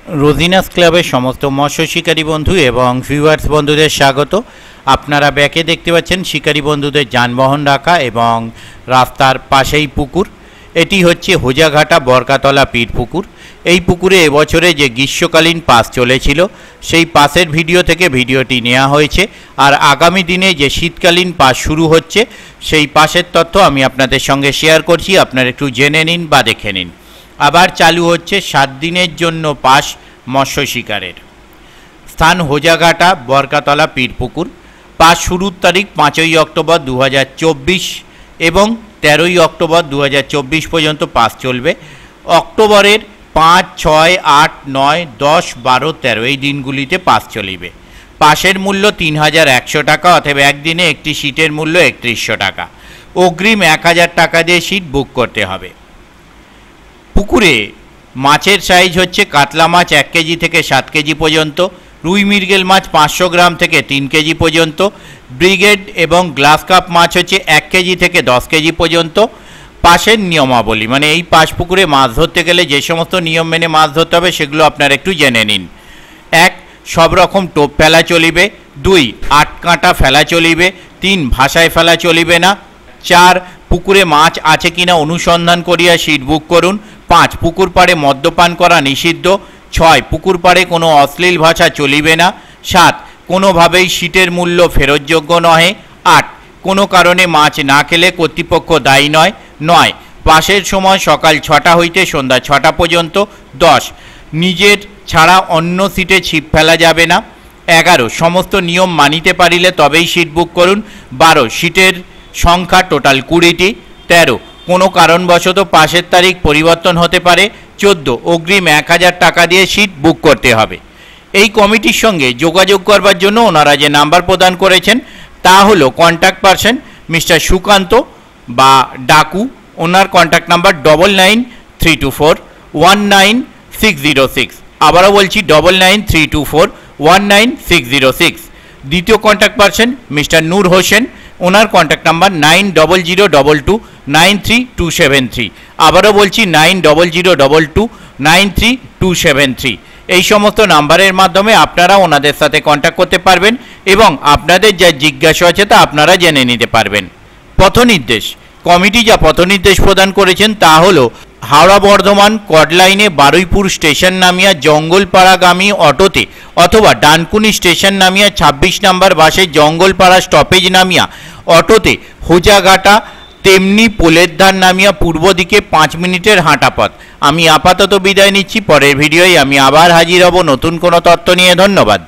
রোজিনাস ক্লাবের সমস্ত মৎস্য শিকারী বন্ধু এবং ভিউয়ার্স বন্ধুদের স্বাগত। আপনারা ব্যাকে দেখতে পাচ্ছেন শিকারী বন্ধুদের যানবাহন রাখা এবং রাস্তার পাশেই পুকুর। এটি হচ্ছে হোজাঘাটা বরকাতলা পীর পুকুর। এই পুকুরে এবছরে যে গ্রীষ্মকালীন পাস চলেছিল সেই পাসের ভিডিও থেকে ভিডিওটি নেওয়া হয়েছে, আর আগামী দিনে যে শীতকালীন পাস শুরু হচ্ছে সেই পাসের তথ্য আমি আপনাদের সঙ্গে শেয়ার করছি। আপনারা একটু জেনে নিন বা দেখে নিন। আবার চালু হচ্ছে 7 দিনের জন্য পাস মৎস্য শিকারের। স্থান হোজাঘাটা বরকাতলা পীর পুকুর। পাস শুরুর তারিখ 5ই অক্টোবর 2024 এবং 13ই অক্টোবর 2024 পর্যন্ত পাস চলবে। অক্টোবরের 5, 6, 8, 9, 10, 12, 13 এই দিনগুলিতে পাস চলিবে। পাসের মূল্য 3100 টাকা, অথবা একদিনে একটি সিটের মূল্য 3100 টাকা। অগ্রিম 1000 টাকা দিয়ে সিট বুক করতে হবে। পুকুরে মাছের সাইজ হচ্ছে কাতলা মাছ 1 কেজি থেকে 7 কেজি পর্যন্ত, রুই মৃগেল মাছ 500 গ্রাম থেকে 3 কেজি পর্যন্ত, ব্রিগেড এবং গ্লাস কাপ মাছ হচ্ছে 1 কেজি থেকে 10 কেজি পর্যন্ত। পাসের নিয়মাবলী, মানে এই পাস পুকুরে মাছ ধরতে গেলে যে সমস্ত নিয়ম মেনে মাছ ধরতে হবে সেগুলো আপনারা একটু জেনে নিন। 1. সব রকম টোপ ফেলা চলিবে। 2. 8 কাঁটা ফেলা চলিবে। 3. ভাষায় ফেলা চলিবে না। 4. পুকুরে মাছ আছে কিনা অনুসন্ধান করিয়া সিট বুক করুন। 5. পুকুর পাড়ে মদ্যপান করা নিষিদ্ধ। 6. পুকুর পাড়ে কোনো অশ্লীল ভাষা চলিবে না। 7. কোনোভাবেই সিটের মূল্য ফেরতযোগ্য নহে। 8. কোনো কারণে মাছ না খেলে কর্তৃপক্ষ দায়ী নয়। 9. পাসের সময় সকাল 6টা হইতে সন্ধ্যা 6টা পর্যন্ত। 10. নিজের ছাড়া অন্য সিটে ছিপ ফেলা যাবে না। 11. সমস্ত নিয়ম মানিতে পারিলে তবেই সিট বুক করুন। 12. সিটের সংখ্যা টোটাল 20টি। 13. কোনো কারণবশত পাসের তারিখ পরিবর্তন হতে পারে। 14. অগ্রিম 1000 টাকা দিয়ে সিট বুক করতে হবে। এই কমিটির সঙ্গে যোগাযোগ করবার জন্য ওনারা যে নাম্বার প্রদান করেছেন তা হলো কন্ট্যাক্ট পারসন মিস্টার সুকান্ত বা ডাকু। ওনার কন্ট্যাক্ট নাম্বার 9932419606। আবারও বলছি 9932419606। দ্বিতীয় কন্ট্যাক্ট পারসন মিস্টার নূর হোসেন। ওনার কন্ট্যাক্ট নাম্বার 9002293273। আবারও বলছি 9002293273। এই সমস্ত নাম্বারের মাধ্যমে আপনারা ওনাদের সাথে কন্ট্যাক্ট করতে পারবেন এবং আপনাদের যা জিজ্ঞাসা আছে তা আপনারা জেনে নিতে পারবেন। পথনির্দেশ, কমিটি যা পথনির্দেশ প্রদান করেছেন তা হলো হাওড়া বর্ধমান কড লাইনে বারুইপুর স্টেশন নামিয়া জঙ্গলপাড়াগামী অটোতে অথবা ডানকুনি স্টেশন নামিয়া 26 নম্বর বাসে জঙ্গলপাড়া স্টপেজ নামিয়া অটোতে হোজাঘাটা তেমনি পোলের ধার নামিয়া পূর্ব দিকে 5 মিনিটের হাঁটা পথ। আমি আপাতত বিদায় নিচ্ছি। পরের ভিডিওয় আমি আবার হাজির হব নতুন কোনো তথ্য নিয়ে। ধন্যবাদ।